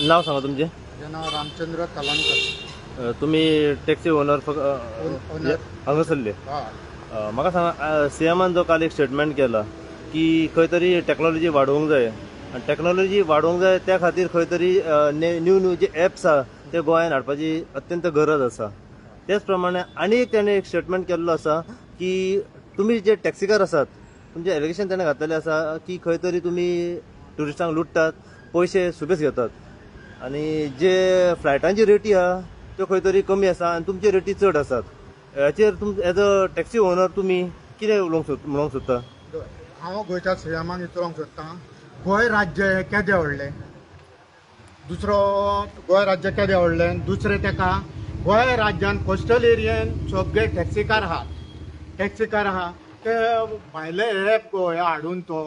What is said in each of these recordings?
नाव सांगा तुमचे. माझे नाव रामचंद्र कलांकर. तुम्ही टॅक्सी ओनर ओनर. हांगासरले. हय. म्हाका सांगा, सीएमान जो काल एक स्टेटमेंट केला की खंय तरी टेक्नॉलॉजी वाडोवंक जाय आनी टेक्नॉलॉजी वाडोवंक जाय त्या खातीर खंय तरी न्यू न्यू जे एप्स आसा ते गोंयांत हाडपाची अत्यंत गरज आसा. त्याच प्रमाणे आनी एक ताणें एक स्टेटमेंट केल्लो आसा की तुमी जे टॅक्सीकार आसात तुमचें एलिगेशन ताणें घातलेलें आसा की खंय तरी तुमी ट्युरिस्टांक लुटतात, पयशे सुबेज घेतात आनी जे फ्लायटांची रेटी आहा त्यो खंय तरी कमी आसा आनी तुमचे रेटी चड आसात. हाचेर एज अ टॅक्सी ओनर तुमी कितें म्हणूंक सोदता? हांव गोंयच्या सीएमाक विचारूंक सोदतां, गोंय राज्य हें केदें व्हडलें? दुसरो गोंय राज्य केदें व्हडलें? दुसरें तेका गोंय राज्यान कोस्टल एरियेन सगळे टॅक्सीकार आहा ते भायले एप हे हाडून तो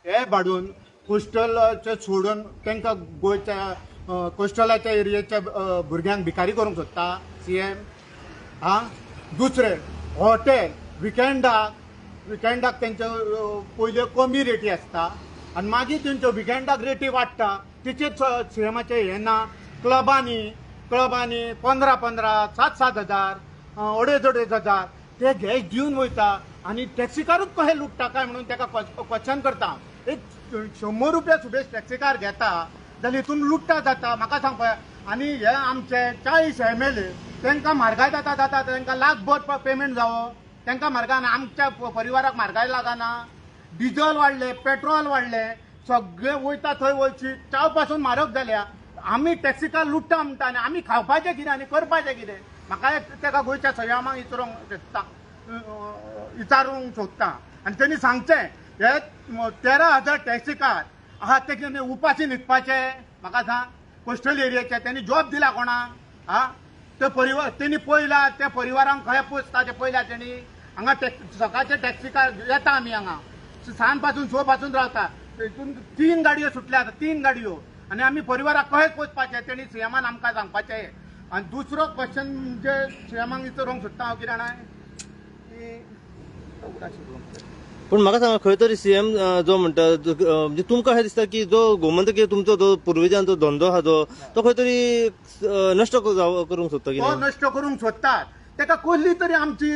एप हाडून कोस्टलचे सोडून तांकां गोंयच्या कोस्टलाच्या एरियेच्या भुरग्यांक भिकारी करूंक सोदता सीएम. दुसरें हॉटेल विकेंडाक तेंच्यो पयल्यो कमी रेटी आसता आनी मागीर तेंच्यो विकेंडाक रेटी वाडटा. तेचेर सीएमाचें हें ना. क्लबांनी 15,000 7,000 2,500 ते गॅस दिवन वयता आनी टॅक्सीकारूच कशें लुटता काय म्हणून ताका क्वेश्चन करता. एक 100 रुपया सुबेज टॅक्सीकार घेता जाल्यार हितून लुट्टा जाता म्हाका सांग पळय. आनी हे आमचे 40 MLA तांकां म्हारगाय जाता तांकां लाखभर पेमेंट जावो तांकां म्हारगाय ना. आमच्या परिवाराक म्हारगाय लागना. डिझल वाडले, पेट्रोल वाडले, सगळे वयता थंय वयची चाव पासून म्हारग जाल्या. आमी टॅक्सीकार लुट्टा म्हणटा आनी आमी खावपाचें कितें आनी करपाचें कितें? म्हाका ताका गोंयच्या सीएमाक विचारूंक सोदता आनी तेणी सांगचें हे 13,000 टॅक्सीकार आहा ते उपाशी न्हिदपाचे. म्हाका सांग, कोस्टल एरियाचे तेणी जॉब दिला कोणाक? ते परिवार तेणी पयला त्या परिवारांक खंय पोसता ते पयला तेणी. हांगा सकाळचे टॅक्सीकार येता आमी हांगा सांज पासून 6 पासून रावता. हितून 3 गाडयो सुटल्या आतां, 3 गाडयो आनी आमी परिवाराक कशें पोसपाचें तेणी सीएमान आमकां सांगपाचें. आनी दुसरो क्वेश्चन जे सीएमाक विचारूंक सोदता हांव कितें जाणां पूण म्हाका सांगा, खंय तरी सीएम जो म्हणटा म्हणजे तुमकां अशें दिसता की जो गोमंतकीय तुमचो जो पुर्विजांचो धंदो आहा तो खंय तरी नश्ट करूंक सोदता तो कितें? नश्ट करूंक सोदतात. ताका कसली तरी आमची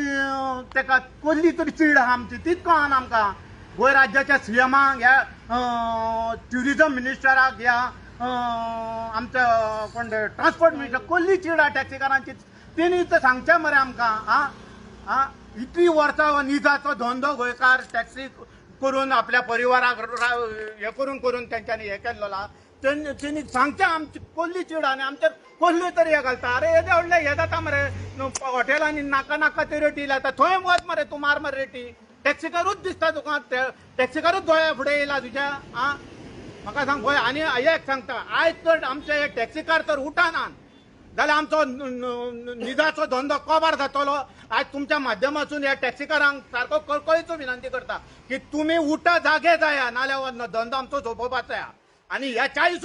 ताका कसली तरी चीड आहा आमची तीच कळना आमकां. गोंय राज्याच्या सीएमाक ह्या ट्युरिजम मिनिस्टराक ह्या आमच्या कोण ट्रान्सपोर्ट मिनिस्टर कसली चीड आहा टॅक्सीकारांची तेणी तर सांगचें मरे आमकां. इतली वर्सां निजाचो धंदो गोंयकार टॅक्सी करून आपल्या परिवाराक हे करून तेंच्यांनी हे केल्लो. तेणी सांगचें आमची कसली चीड आनी आमचेर कसली तरी हे घालता. अरे येदे व्हडले हे जाता मरे हॉटेलांनी नाका ते रेटी लायता. थंय वच मरे तूं मार रेटी. टॅक्सीकारूच दिसता तुका, टॅक्सीकारूच दोळ्या फुडें येयला तुज्या. म्हाका सांग पळय. आनी एक सांगता, आयज तर आमचे हे टॅक्सीकार तर उठानात जाल्यार आमचो निजाचो धंदो कबार जातलो. आज तुमच्या माध्यमातून ह्या टॅक्सीकारांक सारको कळकळीचो विनंती करता की तुमी उठा, जागे जाया, नाल्यार धंदो आमचो सोंपोवपाचो या. आनी ह्या 40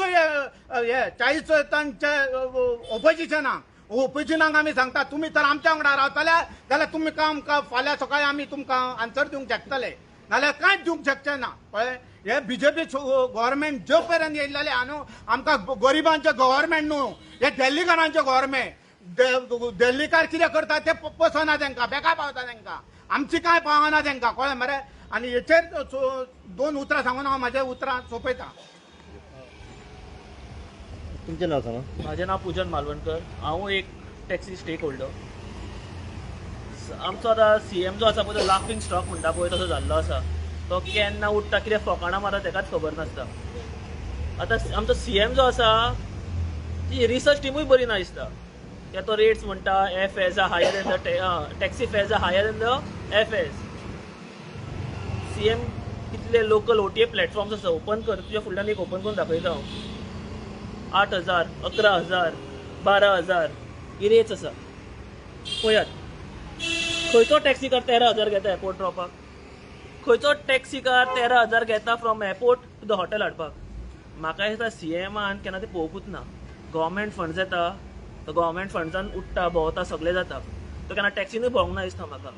ओपोजिशनाक आमी सांगता तुमी तर आमच्या वांगडा रावतले जाल्यार तुमी आमकां फाल्यां सकाळीं आमी तुमकां आन्सर दिवंक शकतले, नाल्यार कांयच दिवंक शकचे ना. पळय हे बीजेपी गव्हर्मेंट जो पर्यंत येयलेले न्हू आमकां गरिबांचे गव्हर्मेंट न्हू, हे दिल्लीकारांचे गव्हर्मेंट. दिल्लीकार कितें करता ते पसना तांकां, बेकार पावता तांकां, आमची कांय पावना तांकां. कळ्ळें मरे. आनी हेचेर 2 उतरां सांगून हांव म्हाज्या उतरां सोंपयतां. तुमचें नाव सांगा. माझे नाव पूजन मालवणकर. हांव एक टॅक्सी स्टेक होल्डर. आमचो आतां सीएम जो आसा पळय तो लाफिंग स्टॉक म्हणटा पळय तसो जाल्लो आसा. तो केन्ना उठता कितें फकाणां मारता तेकाच खबर नासता. आतां आमचो सीएम जो आसा ती रिसर्च टिमूय बरी ना दिसता. कित्याक तो रेट्स म्हणटा FS are higher in the taxi fares are higher in the FS. CM कितले लोकल ओटीए प्लॅटफॉर्म्स आसा ओपन कर, तुज्या फुडल्यान एक ओपन करून दाखयता हांव. 8,000 11,000 12,000 ही रेट्स आसा. पळयात खंयचो टॅक्सीकार 13,000 घेता एअरपोर्ट ड्रॉपाक, खंयचो टॅक्सीकार 13,000 घेता from airport to the hotel हाडपाक. म्हाका दिसता सीएमान केन्ना ते पळोवपूच ना. गव्हर्मेंट फंड्स येता, तो गव्हर्मेंट फंड्सान उठता भोंवता सगळें जाता. तो केन्ना टॅक्सीनूय भोंवंक ना दिसता म्हाका.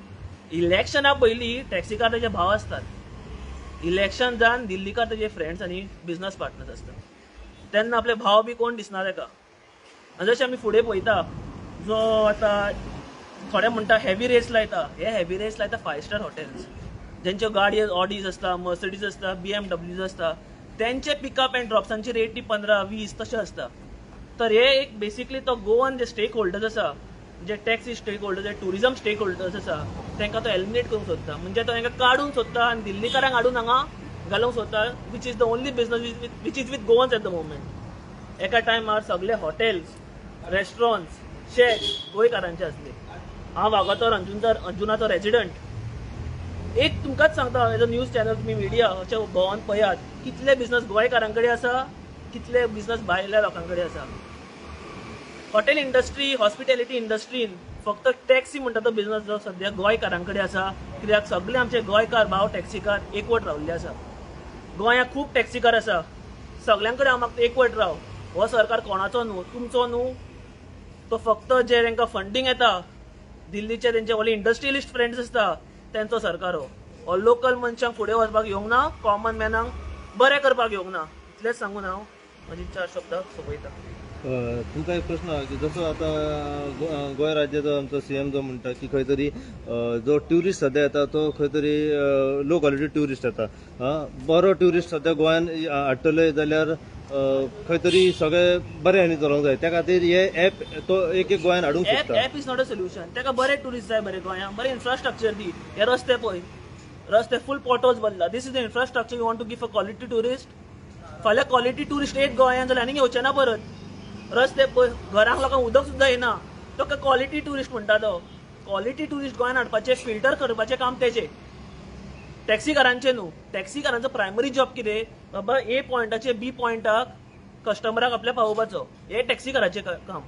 इलेक्शना पयलीं टॅक्सीकार तेजे भाव आसतात. इलेक्शन जावन दिल्लीकार तेजे फ्रेंड्स आनी बिझनस पार्टनर्स आसतात. तेन्ना आपले भाव बी कोण दिसना तेका. आनी जशें आमी फुडें पळयता जो आतां थोडे म्हणटा हेवी रेस लायता, हे हेवी रेस लायता 5 स्टार हॉटेल्स, ज्यांच्यो गाडयो ऑडीज आसता, मर्सिडीज आसता, BMWs आसता, त्यांचे पिकअप एंड ड्रॉप्सांची रेट ती 15-20 तशें आसता. तर हे एक बेसिकली तो गोवन जे स्टेक होल्डर्स आसा, जे टॅक्सी स्टेक होल्डर्स, जे टुरिझम स्टेक होल्डर्स आसा, तांकां तो एलिमिनेट करूंक सोदता. म्हणजे तो तांकां काडून सोदता आनी दिल्लीकारांक हाडून हांगा घालूंक सोदता, which is the only business which is with Goans at the moment. एका टायमार सगळे हॉटेल्स, रेस्टॉरंट्स, शेक गोंयकारांचे आसले. हांव वागातोर अंजुनाचो रेजिडंट. एक तुमकांच सांगता, एज अ न्यूज चॅनल तुमी मिडिया अशें भोंवन पळयात कितले बिझनस गोंयकारां कडेन आसा, कितले बिझनस भायल्या लोकां कडेन आसा. हॉटेल इंडस्ट्री, हॉस्पिटॅलिटी इंडस्ट्रीन फक्त टॅक्सी म्हणटा तो बिझनस जो सद्या गोंयकारां कडेन आसा, कित्याक सगळे आमचे गोंयकार भाव टॅक्सीकार एकवट रावल्ले आसा. गोंयांत खूब टॅक्सीकार आसा, सगळ्यां कडेन हांव मागता एकवट राव. हो सरकार कोणाचो न्हू, तुमचो न्हू. तो फक्त जे तांकां फंडींग येता, दिल्लीचे तेंचे व्हडले इंडस्ट्रियलिस्ट फ्रेंड्स आसता, तेंचो सरकार हो लोकल मनशांक फुडें वचपाक येवंक ना, कॉमन मॅनांक बरें करपाक येवंक ना. इतलेंच सांगून हांव म्हजी 4 शब्द सोंपयता. तुमकां एक प्रश्न आहा की जसो आतां गोंय राज्याचो आमचो CM जो म्हणटा की खंय तरी जो ट्युरिस्ट सद्या येता तो खंय तरी लो क्वॉलिटी ट्युरिस्ट येता. बरो ट्युरिस्ट सद्या गोंयान हाडटले जाल्यार खंय तरी सगळे बरे आनी चलोंक जाय. त्या खातीर हे ॲप तो एक गोंयान हाडूंक सोदता. App is not a solution. ताका बरे टुरिस्ट जाय, बरे गोंयांत बरे इन्फ्रास्ट्रक्चर दी. हे रस्ते पळय, रस्ते फूल पॉटोज बदला. This is the infrastructure you want to give a quality tourist. फाल्यां क्वॉलिटी टुरिस्ट एक गोंयांत जाल्यार आनीक येवचे ना परत. रस्ते पळय, घरांक लोकांक उदक सुद्दां येना, तो क्वॉलिटी टुरिस्ट म्हणटा तो. क्वॉलिटी टुरिस्ट गोंयांत हाडपाचे, फिल्टर करपाचें काम तेचें, टॅक्सीकारांचे न्हू. टॅक्सीकारांचो प्रायमरी जॉब कितें, बाबा A पॉयंटाचे B पॉयंटाक कस्टमराक आपल्या पावोवपाचो, हे टॅक्सीकाराचें काम.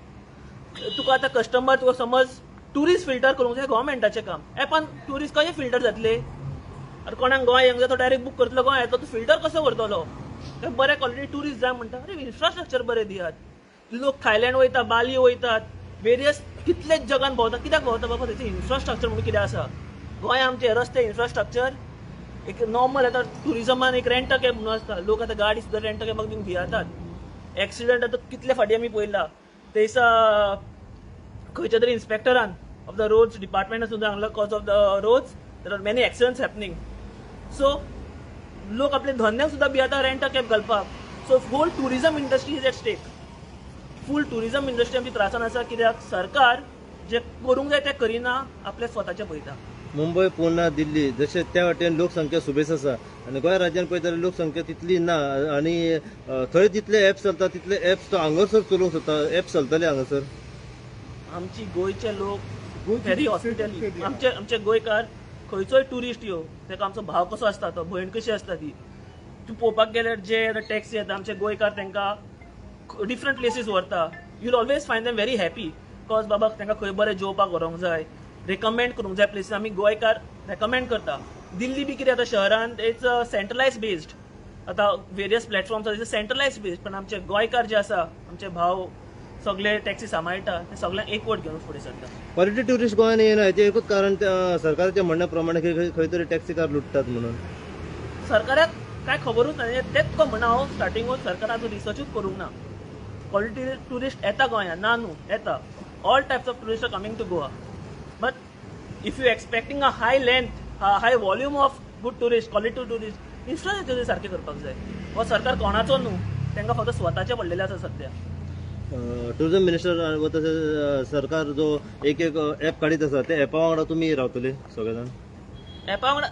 तुका आतां कस्टमर, तुका समज टुरिस्ट फिल्टर करूंक जाय, गव्हर्मेंटाचें काम. एपान टुरिस्ट कशे फिल्टर जातले? आतां कोणाक गोंय येवंक जाय तो डायरेक्ट बूक करतलो, गोंय येतो तो फिल्टर कसो करतलो? बरे क्वॉलिटी टुरिस्ट जाय म्हणटा, अरे इन्फ्रास्ट्रक्चर बरें दियात. लोक थायलँड वयता, बाली वयतात, वेरियस कितलेच जगान भोंवता. कित्याक भोंवता बाबा? तेचें इन्फ्रास्ट्रक्चर म्हणून कितें आसा. गोंय आमचे रस्ते, इन्फ्रास्ट्रक्चर. एक नॉर्मल आतां टुरिजमान एक रेंट अ कॅब म्हणून आसता, लोक आतां गाडी सुद्दां रेंट अ कॅबाक दिवंक भियातात. एक्सिडंट आतां कितले फाटी आमी पळयला. ते दिसा खंयच्या तरी इन्स्पेक्टरान ऑफ द रोड्स डिपार्टमेंटान सुद्दां सांगला, cause of the roads there are many accidents happening. So लोक आपले धंद्याक सुद्दां भियाता रेंट अ कॅब घालपाक. So whole tourism industry is at stake. Full tourism industry आमची त्रासान आसा, कित्याक सरकार जे करूंक जाय तें करिना, आपले स्वताचें पळयता. मुंबय, पुणे, दिल्ली जशे त्या वाटेन लोकसंख्या सुबेज आसा आनी गोंय राज्यान पळयत जाल्यार लोकसंख्या तितली ना. आनी थंय जितले ॲप्स चलता तितले ॲप्स तो हांगासर चलोवंक सोदता. ॲप चलतले हांगासर? आमची गोंयचे लोक व्हेरी हॉस्पिटॅलिटी. आमचे गोंयकार खंयचोय टुरिस्ट येवं, ताका आमचो भाव कसो आसता, तो भयण कशी आसता ती. तूं पळोवपाक गेल्यार जे टॅक्सी येता, आमचे गोंयकार तांकां डिफरंट प्लेसीस व्हरता. You will always find them very happy, because बाबा तांकां खंय बरें जेवपाक व्हरोंक जाय, रेकमेंड करूंक जाय प्लेसीस. आमी गोंयकार रेकमेंड करता. दिल्ली बी कितें आतां शहरान इट्स सेंट्रलायज बेस्ड. आतां वेरियस प्लॅटफॉर्म्स आसा सेंट्रलायज बेस्ड, पण आमचे गोंयकार जे आसा, आमचे भाव सगळे टॅक्सी सांबाळटा, ते सगळ्यांक एकवट घेवन फुडें सरता. क्वॉलिटी ट्युरिस्ट गोंयान येना हेचें एकूच कारण सरकाराच्या म्हणण्या प्रमाणे खंय तरी टॅक्सीकार लुटतात म्हणून. सरकाराक काय खबरूच ना. तेच तुका म्हणा हांव स्टार्टिंगूच, सरकाराचो रिसर्चूच करूंक ना. क्वॉलिटी टुरिस्ट येता गोंयांत, ना न्हू, येता. All types of tourist are coming to Goa. But if you expecting a high length, high volume of good tourist, quality tourist, infrastructure सारकें करपाक जाय. हो सरकार कोणाचो न्हू, तांकां फक्त स्वताचे पडलेले आसा सध्या. टुरिझम मिनिस्टर व तशेंच सरकार जो एक ॲप काडीत आसा, त्या ॲपा वांगडा तुमी रावतले सगळे जाण? ॲपा वांगडा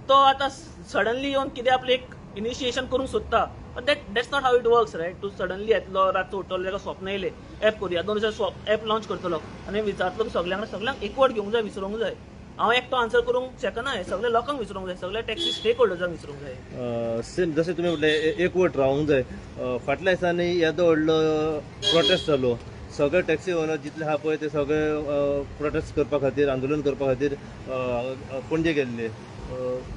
तो आतां सडनली येवन कितें आपलें एक इनिशिएशन करूंक सोदता, but that's not how it works, right. तूं सडनली येतलो, रातचो उठलो, ताका स्वप्न येयलें ॲप करुया, 2 दिसा ॲप लॉन्च करतलो आनी विचारतलो सगळ्यांक एकवट घेवंक जाय, विसरूंक जाय. हांव एकटो आन्सर करूंक शकना. हे सगळे लोकांक विसरूंक जाय, सगळे टॅक्सी स्टेक होल्डर्सांक विसरूंक जाय. सेम जशें तुमी म्हटलें एकवट रावंक जाय. फाटल्या दिसांनी येदो व्हडलो प्रोटेस्ट जालो. सगळे टॅक्सी ओनर जितले आहा पळय ते सगळे प्रोटेस्ट करपा खातीर, आंदोलन करपा खातीर पणजे गेल्ले.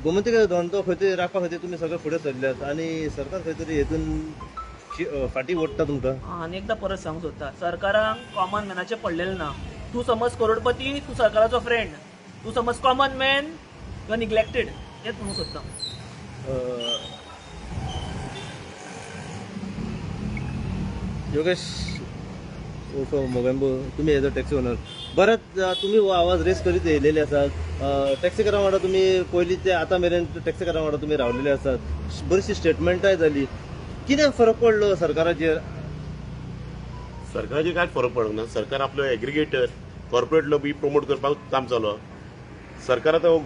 गोमंतक धंदो खंय तरी राखपा खातीर तुमी सगळे फुडें सरल्यात आनी सरकार खंय तरी हेतून फाटीं ओडटा तुमकां. आनी एकदां परत सांगूंक सोदता, सरकारांक कॉमन मॅनाचें पडलेलें ना. तूं समज करोडपती, तूं सरकाराचो फ्रेंड. तूं समज common man, you are neglected. हेंच म्हणूंक सोदता. योगेश उर्फ मोगेंबो, तुम्ही एज अ टॅक्सी ओनर बरेच तुम्ही हो आवाज रेस करीत येयलेले आसात. टॅक्सीकारां वांगडा तुम्ही पयलीं ते आतां मेरेन टॅक्सीकारां वांगडा तुम्ही रावलेले आसात. बरीचशी स्टेटमेंटाय जाली. कितें फरक पडलो सरकाराचेर? सरकाराचेर कांयच फरक पडना. सरकार आपलो एग्रिगेटर कॉर्पोरेट लॉबी प्रमोट करपाक काम चालू. सरकार आतां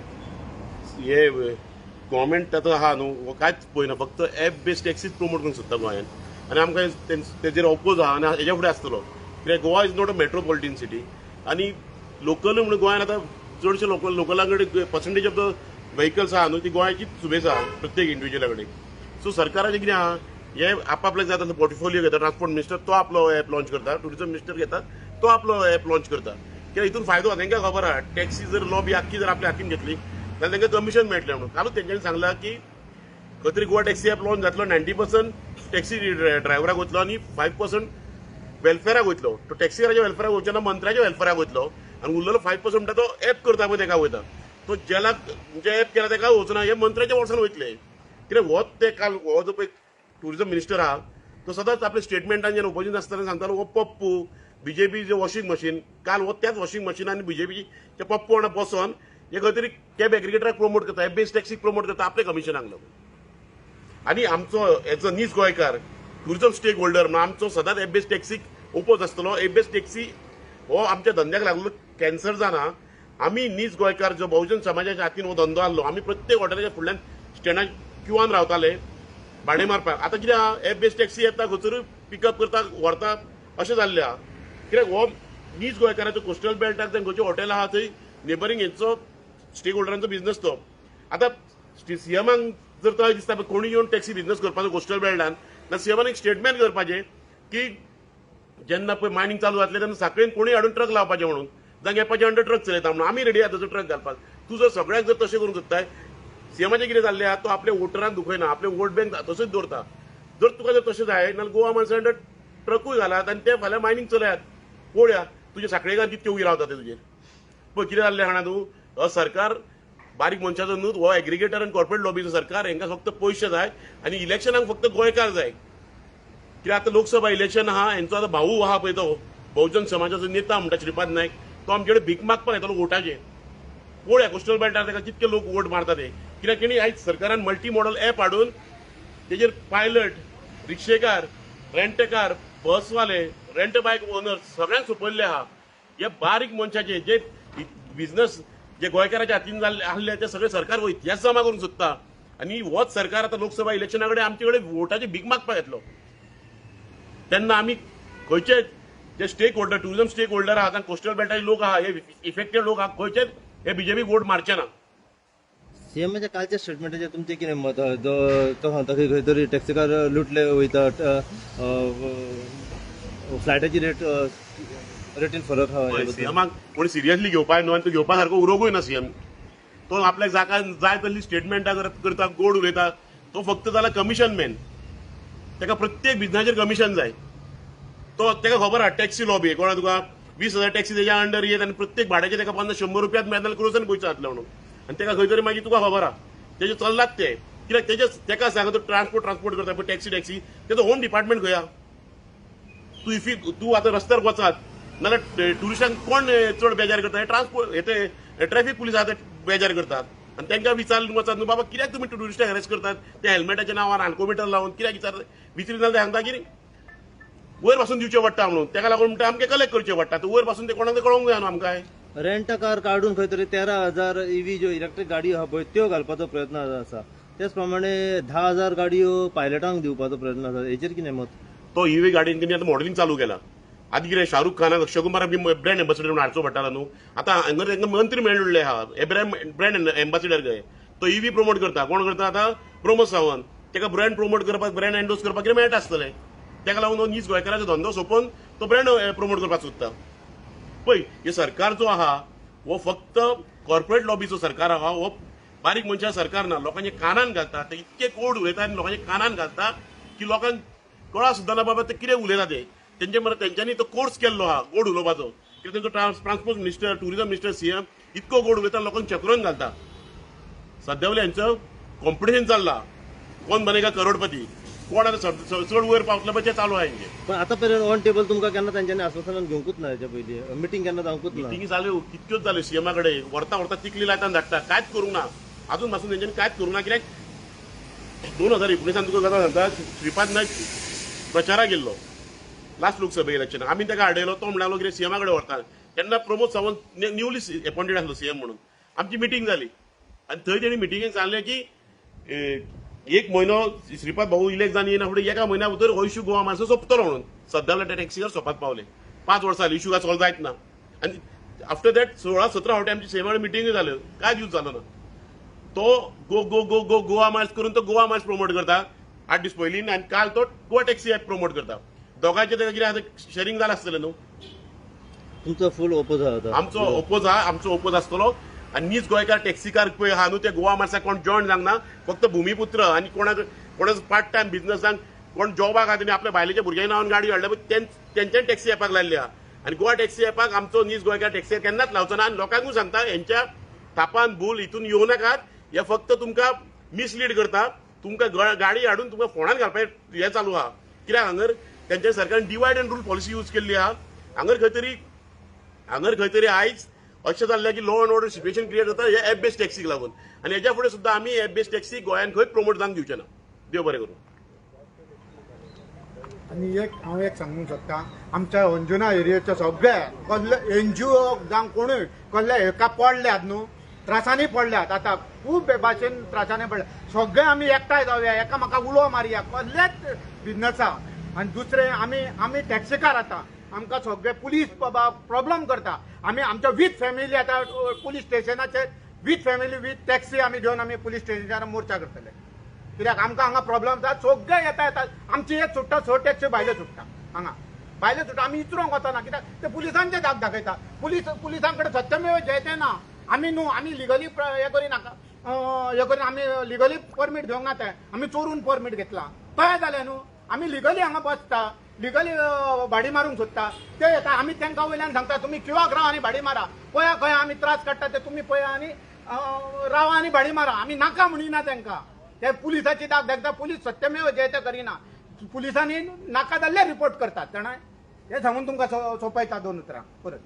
हे गव्हर्मेंट आतां आहा न्हू हो कांयच पळयना, फक्त एप बेस्ड टॅक्सीज प्रमोट करूंक सोदता गोंयांत. आनी आमकां तेजेर ओपोज आहा आनी हेज्या फुडें आसतलो. कित्याक Goa is not a metropolitan city आनी लोकल म्हणून गोंयांत आतां चडशे लोकला कडेन पर्संटेज ऑफ द व्हेकल्स आहा न्हू ती गोंयाची सुबेज आहा प्रत्येक इंडिव्हिज्युअला कडेन. सो सरकाराचें कितें आहा हे आपल्याक जाता तो पोर्टफोलियो घेता. ट्रान्सपोर्ट मिनिस्टर तो आपलो एप लॉन्च करता, टुरिझम मिनिस्टर घेता तो आपलो एप लॉन्च करता. कित्याक हितून फायदो आहा तांकां खबर आहा टॅक्सी जर लॉबी आख्खी जर आपल्या हातीन घेतली जाल्यार तांकां कमिशन मेळटलें म्हणून. कालूच तेंच्यांनी सांगलां की खंय तरी गोवा टॅक्सी एप लॉन्च जातलो 90% टॅक्सी ड्रायव्हराक वयतलो आनी 5% वेलफेराक वयतलो. तो टॅक्सीकाराच्या वेलफेराक वयचे ना मंत्र्याच्या वेलफेराक वयतलो आनी उरलेलो 5% म्हणटा तो एप करता पळय तेका वयता. तो जेलाक जे एप केला तेका वचना, हे मंत्र्याच्या वर्सान वयतले. कित्याक हो ते काल हो जो पळय टुरिझम मिनिस्टर आहा तो सदांच आपल्या स्टेटमेंटान जेन्ना ओपोजिशन आसतना सांगतालो हो पप्पू बीजेपी जे वॉशिंग मशीन, काल हो त्याच वॉशिंग मशीनान बीजेपी ते पप्पू वांगडा बसोन हे खंय तरी कॅब एग्रिगेटराक प्रमोट करता, एप बेस्ड टॅक्सीक प्रमोट करता आपल्या कमिशनाक लागून. आनी आमचो एज अ नीज गोंयकार टुरिझम स्टेक होल्डर म्हणून आमचो सदांच एप बेस्ड टॅक्सीक ओपोज आसतलो. एप बेस्ड टॅक्सी हो आमच्या धंद्याक लागलो कॅन्सर जाना. आमी नीज गोंयकार जो बहुजन समाजाच्या हातीन हो धंदो आहलो आमी प्रत्येक हॉटेलाच्या फुडल्यान स्टँडार क्यूआन रावताले भाडे मारपाक. आतां कितें आहा एप बेस्ड टॅक्सी येता खंयसरूय पिकअप करता व्हरता अशें जाल्लें आहा. कित्याक हो नीज गोंयकाराचो कोस्टल बेल्टाक खंयची हॉटेल आहा थंय नेबरींग हेंचो स्टेक होल्डरांचो बिझनस तो. आतां सीएमाक जर तो दिसता कोणी येवन टॅक्सी बिझनस करपाचो कोस्टल बेल्टान ना सीएमान एक स्टेटमेंट करपाचें की जेन्ना पळय मायनिंग चालू जातलें तेन्ना साखळेन कोणी हाडून ट्रक लावपाचें म्हणून जावं येवपाचे अंडर ट्रक चलयता म्हणून आमी रेडी आहा ताजो ट्रक घालपाक. तूं जर सगळ्याक जर तशें करूंक सोदताय सीएमाचें कितें जाल्लें आहा तो आपल्या वोटरांक दुखयना, आपले वोट बँक तसोच दवरता. जर तुका जर तशें जाय नाल्यार गोवा माणसां अंडर ट्रकूय घालात आनी ते फाल्यां मायनिंग चलयात. पळोवया तुजे साखळेकार कितके उगी रावता ते तुजेर. पळय कितें जाल्लें जाणा तूं हो सरकार बारीक मनशाचो न्हू हो एग्रिगेटर आनी कॉर्पोरेट लॉबीचो सरकार. हांकां फक्त पयशे जाय आनी इलेक्शनाक फक्त गोंयकार जाय. कित्याक आतां लोकसभा इलेक्शन आहा हेंचो आतां भाऊ आहा पळय तो बहुजन समाजाचो नेता म्हणटा श्रीपाद नायक तो आमचे कडेन भीक मागपाक येतालो वोटाचेर. पळोवया कोस्टल बेल्टार ताका कितके लोक वोट मारता ते. कित्याक तेणी आयज सरकारान मल्टी मॉडल एप हाडून तेजेर पायलट, रिक्षेकार, रेंट कार, बसवाले, रेंट बायक ओनर सगळ्यांक सोंपयल्ले आहा. हे बारीक मनशाचे जे बिझनस जे गोंयकाराच्या हातीन आहले ते सगळे सरकार हो इतिहास जमा करूंक सोदता. आनी होच सरकार आतां लोकसभा इलेक्शना कडेन आमचे कडेन वोटाची भीक मागपाक येतलो. तेन्ना आमी खंयचे जे stakeholder tourism stakeholder आहा तांकां कोस्टल बेल्टाचे लोक आहा हे इफेक्टेड लोक आहा खंयचेच हे बीजेपी वोट मारचे ना. सीएमाच्या कालच्या स्टेटमेंटाचेर तुमचें कितें मत आहा? तो सांगता की खंय तरी टॅक्सीकार लुटले वयता, फ्लायटाची रेटीन फरक आहा. सीएमाक कोणी सिरियसली घेवपाक न्हू आनी तो घेवपा सारको उरोगूय ना सीएम. तो आपल्याक जाय तसली स्टेटमेंटां करता, गोड उलयता. तो फक्त जाला कमिशन मॅन. ताका प्रत्येक बिझनेसाचेर कमिशन जाय. तो ताका खबर आहा टॅक्सी लॉबी कोणा तुका 20,000 टॅक्सी तेज्या अंडर येत आनी प्रत्येक भाड्याचे ताका 50-100 रुपयात मेळटा क्रोसान पयशे जातले म्हणून. आनी ताका खंय तरी मागीर तुका खबर आहा तेजे चल्लात ते. कित्याक ताका सांगा तो ट्रान्सपोर्ट करता पळय टॅक्सी तेजो होम डिपार्टमेंट खंय आहा. तूं आतां रस्त्यार वचात नाल्यार टुरिस्टांक कोण चड बेजार करता ट्रान्सपोर्ट हे ट्रॅफिक पुलीस आहा ते बेजार करतात. आनी तांकां विचारून वचात न्हू बाबा कित्याक तुमी टुरिस्टांक हॅरेस करतात ते हेल्मेटाच्या नांवार आल्कोमिटर लावन कित्याक विचारतात जाल्यार ते सांगता की वयर पासून दिवचे पडटा म्हणून. ताका लागून म्हणटा आमकां कलेक्ट करचें पडटा. तूं वयर पासून ते कोणाक कळोवंक जाय न्हू आमकां. रेंट कार काडून खंय तरी 13,000 ईव्ही ज्यो इलेक्ट्रीक गाडयो आहा पळय त्यो घालपाचो प्रयत्न आसा. त्याच प्रमाणे 10,000 गाडयो पायलटांक दिवपाचो प्रयत्न आसा. हेचेर कितें मत? तो ईव्ही गाडयेन तेणी आतां मॉडेलिंग चालू केला. आदी कितें शाहरुख खानाक अक्षय कुमार ब्रँड एम्बेसिडर म्हणून हाडचो पडटालो न्हू. आतां हांगा तांकां मंत्री मेळ्ळे आहा ब्रँड एम्बेसिडर खंय. तो ईव्ही प्रमोट करता. कोण करता आतां प्रमोद सावंत. ताका ब्रँड प्रमोट करपाक ब्रँड एंडोर्स करपाक कितें मेळटा आसतलें. ताका लागून हो नीज गोंयकाराचो धंदो सोंपोवन तो ब्रँड प्रमोट करपाक सोदता. पळय हे सरकार जो आहा हो फक्त कॉर्पोरेट लॉबीचो सरकार आहा. हो बारीक मनशा सरकार ना. लोकांच्या कानान घालता. ते इतके कोड उलयता आनी लोकांच्या कानान घालता की लोकांक कळा सुद्दां ना बाबा ते कितें उलयता ते. तेंच्यांनी तो कोर्स केल्लो आहा गोड उलोवपाचो. कित्याक तेंचो transport minister tourism minister CM इतको गोड उलयता लोकांक चक्रोन घालता. सद्या वयले हांचो कॉम्पिटिशन चल्ला कोण बनेगा करोडपती. कोण चढ वयर पावतले पळय ते चालू आहा हेंचे पण आतां पर्यंत ऑन टेबल तुमकां केन्ना तांच्यांनी आश्वासनान घेवंकूच ना हेच्या पयलीं मिटींग केन्ना जावंकूच ना मिटिंगी जाल्यो कितक्योच जाल्यो सीएमा कडेन व्हरता तिकली लायता आनी धाडटा कांयच करूंक ना अजून पासून तेंच्यांनी कांयच करूंक ना कित्याक 2019 तुका गजाल सांगता श्रीपाद नायक प्रचाराक गेल्लो लास्ट लोकसभा इलेक्शन आमी ताका आडयलो तो म्हणटालो कितें सीएमा कडेन व्हरता तेन्ना प्रमोद सावंत न्यूली अपॉइंटेड आसलो सीएम म्हणून आमची मिटींग जाली आनी थंय तेणी मिटिंगेक सांगलें की एक म्हयनो श्रीपाद भाऊ इलेक्ट जावन येना फुडें एका म्हयन्या भितर हो इश्यू गोवा मार्चो सोंपतलो म्हणून सद्या म्हणल्यार टॅक्सीकार सोंपत पावले 5 वर्सां जालीं इश्यू सॉल्व जायत ना आनी आफ्टर दॅट 16-17 फावटी आमची सीएमा कडेन मिटिंग जाल्यो कांयच यूज जालो ना तो गो गो गो गो गोवा मार्च करून तो गोवा मार्च प्रमोट करता 8 दीस पयलीं आनी काल तो गोवा टॅक्सी ॲप प्रमोट करता दोगांचें ताका कितें आतां शेअरिंग जालां आसतलें न्हू तुमचो फूल ओपोज आहा आमचो ओपोज आसतलो आनी नीज गोंयकार टॅक्सीकार पळय आहा न्हू ते गोवा मार्चाक कोण जॉयन जावंक ना फक्त भुमिपुत्र आनी कोणाचो पार्ट टायम बिझनसान कोण जॉबाक आहा तेणी आपल्या बायलेच्या भुरग्यां नांवान गाडी हाडल्या पळय तेंच्यानी टॅक्सी ॲपाक लायल्ली आहा आनी गोवा टॅक्सी ॲपाक आमचो नीज गोंयकार टॅक्सी केन्नाच लावचो ना आनी लोकांकूय सांगता हेंच्या थापान भूल हितून येवं नाकात हे फक्त तुमकां मिसलीड करता तुमकां गाडी हाडून तुमकां फोंडान घालपाक हें चालू आहा कित्याक हांगर तेंच्या सरकारान divide end rule policy use केल्ली आहा हांगर खंय तरी आयज अशें जाल्लें की law and order situation create जाता हे ॲप बेस्ड टॅक्सीक लागून आनी हेच्या फुडें सुद्दां आमी ॲप बेस्ड टॅक्सी गोंयांत खंय प्रमोट जावंक दिवचे ना देव बरें करूं आणि हांव एक सांगूंक सोदतां आमच्या अंजुना एरियेचे सगळे कसले एनजीओ जावं कोणूय कसले हेका पडल्यात न्हू त्रासांनी पडल्यात आतां खूब भाशेन त्रासांनी पडल्यात सगळे आमी एकठांय जावया एकामेकाक उलो मारया कसलेच बिजनसा आनी दुसरे आमी टॅक्सीकार आतां आमकां सगळे पुलीस बाबा प्रॉब्लेम करता आमी आमच्या वीथ फॅमिली आतां पुलीस स्टेशनाचेर वीथ फॅमिली वीथ टॅक्सी आमी घेवन आमी पुलीस स्टेशनार मोर्चा करतले कित्याक आमकां हांगा प्रॉब्लेम जाता सगळे येतात आमची एक सुट्टा स टॅक्सी भायले सुट्टा हांगा भायले सुट्टा आमी इचरोंक वचना कित्याक ते पुलिसांचे दाग दाखयता पुलिसां कडेन सत्यमेव जयते ना आमी न्हू आमी लिगली हे करिनाका हे करून आमी लिगली परमीट घेवंक ना ते आमी चोरून परमीट घेतला कळ्ळें जालें न्हू आमी लिगली हांगा बसता लिगली भाडी मारूंक सोदता ते येता आमी तांकां वयल्यान सांगता तुमी किंवाक राव आनी भाडी मारा पळया खंय आमी त्रास काडटा ते तुमी पळया आनी रावा आनी भाडी मारा आमी नाका म्हणिना तांकां ते पुलिसाची दाग दाखयता पुलीस सत्यमेव जयते करिना पुलिसांनी नाका जाल्ले रिपोर्ट करतात जाणाय हे सांगून तुमकां सोंपयता 2 उतरां परत